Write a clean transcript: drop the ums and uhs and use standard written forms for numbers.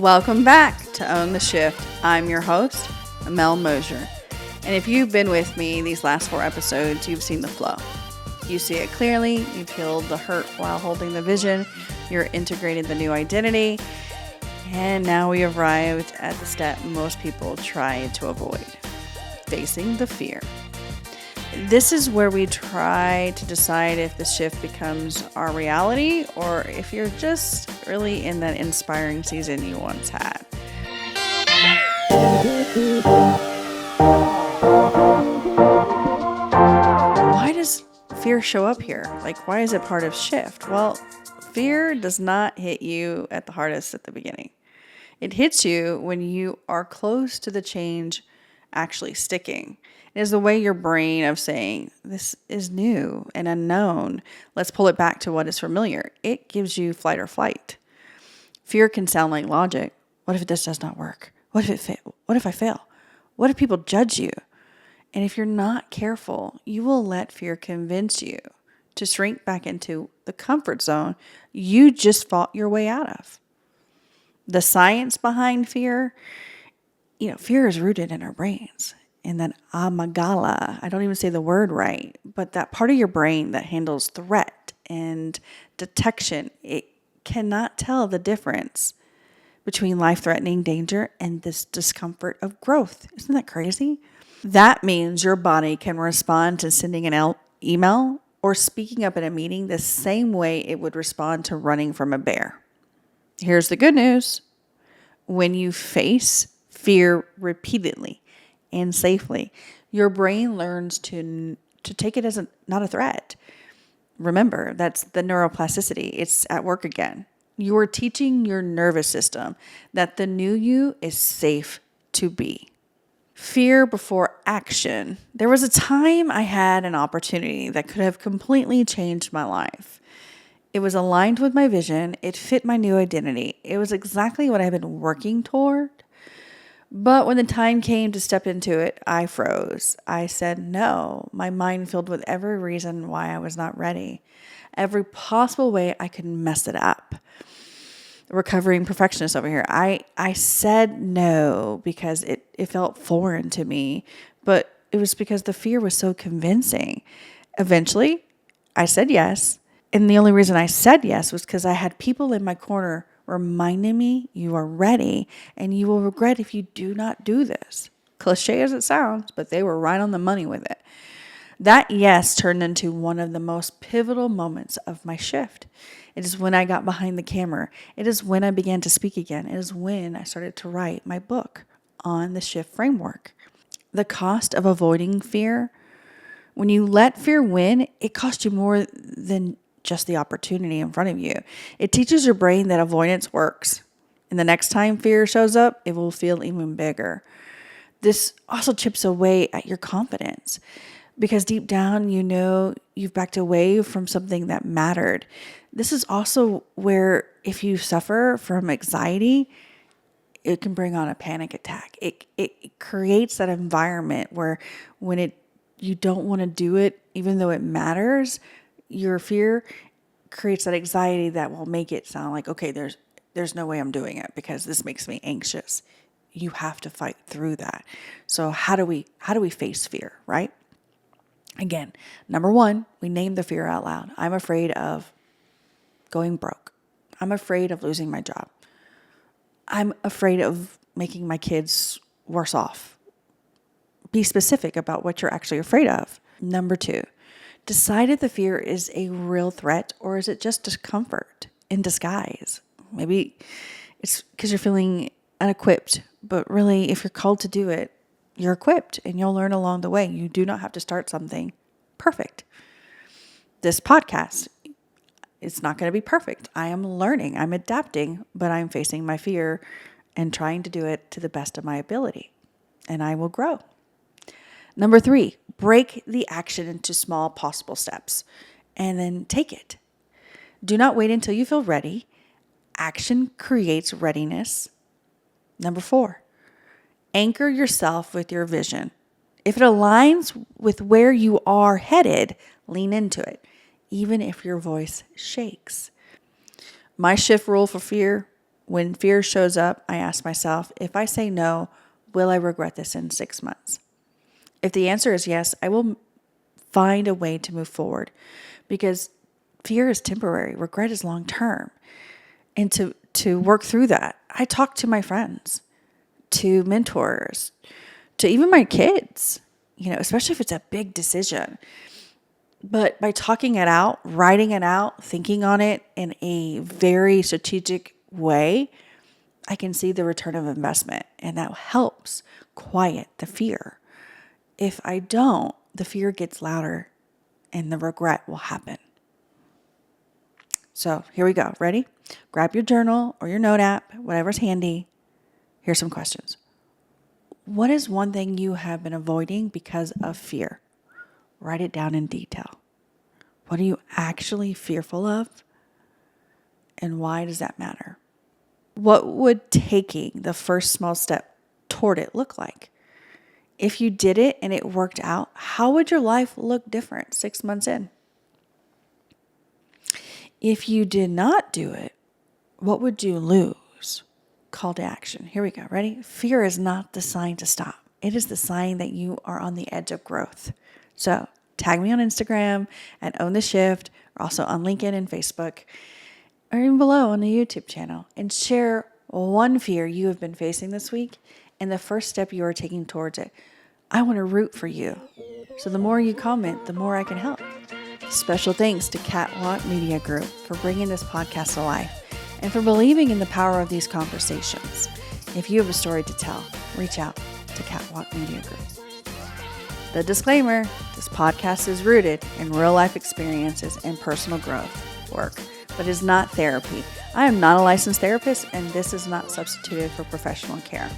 Welcome back to Own the Shift. I'm your host, Mel Mosier. And if you've been with me these last 4 episodes, you've seen the flow. You see it clearly, you've healed the hurt while holding the vision, you're integrating the new identity, and now we arrived at the step most people try to avoid, facing the fear. This is where we try to decide if the shift becomes our reality or if you're just really in that inspiring season you once had. Why does fear show up here? Why is it part of shift? Well, fear does not hit you at the hardest at the beginning. It hits you when you are close to the change actually sticking. It is the way your brain of saying, this is new and unknown. Let's pull it back to what is familiar. It gives you flight or flight. Fear can sound like logic. What if this does not work? What if I fail? What if people judge you? And if you're not careful, you will let fear convince you to shrink back into the comfort zone you just fought your way out of. The science behind fear, fear is rooted in our brains. And that amygdala, I don't even say the word right, but that part of your brain that handles threat and detection, it cannot tell the difference between life-threatening danger and this discomfort of growth. Isn't that crazy? That means your body can respond to sending an email or speaking up in a meeting the same way it would respond to running from a bear. Here's the good news. When you face fear repeatedly and safely, your brain learns to take it as not a threat. Remember, that's the neuroplasticity. It's at work again. You are teaching your nervous system that the new you is safe to be. Fear before action. There was a time I had an opportunity that could have completely changed my life. It was aligned with my vision. It fit my new identity. It was exactly what I've been working toward. But when the time came to step into it, I froze. I said no, my mind filled with every reason why I was not ready, every possible way I could mess it up. Recovering perfectionist over here. I said no because it felt foreign to me, but it was because the fear was so convincing. Eventually, I said yes. And the only reason I said yes was because I had people in my corner reminding me, you are ready and you will regret if you do not do this. Cliche as it sounds, but they were right on the money with it. That yes turned into one of the most pivotal moments of my shift. It is when I got behind the camera. It is when I began to speak again. It is when I started to write my book on the shift framework. The cost of avoiding fear. When you let fear win, it costs you more than just the opportunity in front of you. It teaches your brain that avoidance works. And the next time fear shows up, it will feel even bigger. This also chips away at your confidence because deep down, you know you've backed away from something that mattered. This is also where if you suffer from anxiety, it can bring on a panic attack. It creates that environment where when you don't want to do it, even though it matters, your fear creates that anxiety that will make it sound like, okay, there's no way I'm doing it because this makes me anxious. You have to fight through that. So how do we face fear, right? Again, number 1, we name the fear out loud. I'm afraid of going broke. I'm afraid of losing my job. I'm afraid of making my kids worse off. Be specific about what you're actually afraid of. Number 2, decide if the fear is a real threat or is it just discomfort in disguise. Maybe it's because you're feeling unequipped, but really if you're called to do it, you're equipped and you'll learn along the way. You do not have to start something perfect. This podcast, it's not going to be perfect. I am learning, I'm adapting, but I'm facing my fear and trying to do it to the best of my ability, and I will grow. Number 3, break the action into small possible steps and then take it. Do not wait until you feel ready. Action creates readiness. Number 4, anchor yourself with your vision. If it aligns with where you are headed, lean into it, even if your voice shakes. My shift rule for fear, when fear shows up, I ask myself, if I say no, will I regret this in 6 months? If the answer is yes, I will find a way to move forward, because fear is temporary, regret is long term. And to work through that, I talk to my friends, to mentors, to even my kids, especially if it's a big decision. But by talking it out, writing it out, thinking on it in a very strategic way, I can see the return of investment, and that helps quiet the fear. If I don't, the fear gets louder and the regret will happen. So here we go. Ready? Grab your journal or your note app, whatever's handy. Here's some questions. What is one thing you have been avoiding because of fear? Write it down in detail. What are you actually fearful of? And why does that matter? What would taking the first small step toward it look like? If you did it and it worked out, how would your life look different 6 months in? If you did not do it, what would you lose? Call to action. Here we go. Ready? Fear is not the sign to stop. It is the sign that you are on the edge of growth. So tag me on Instagram at Own the Shift, or also on LinkedIn and Facebook, or even below on the YouTube channel, and share one fear you have been facing this week and the first step you are taking towards it. I want to root for you. So the more you comment, the more I can help. Special thanks to Catwalk Media Group for bringing this podcast to life and for believing in the power of these conversations. If you have a story to tell, reach out to Catwalk Media Group. The disclaimer, this podcast is rooted in real life experiences and personal growth work, but is not therapy. I am not a licensed therapist, and this is not substituted for professional care.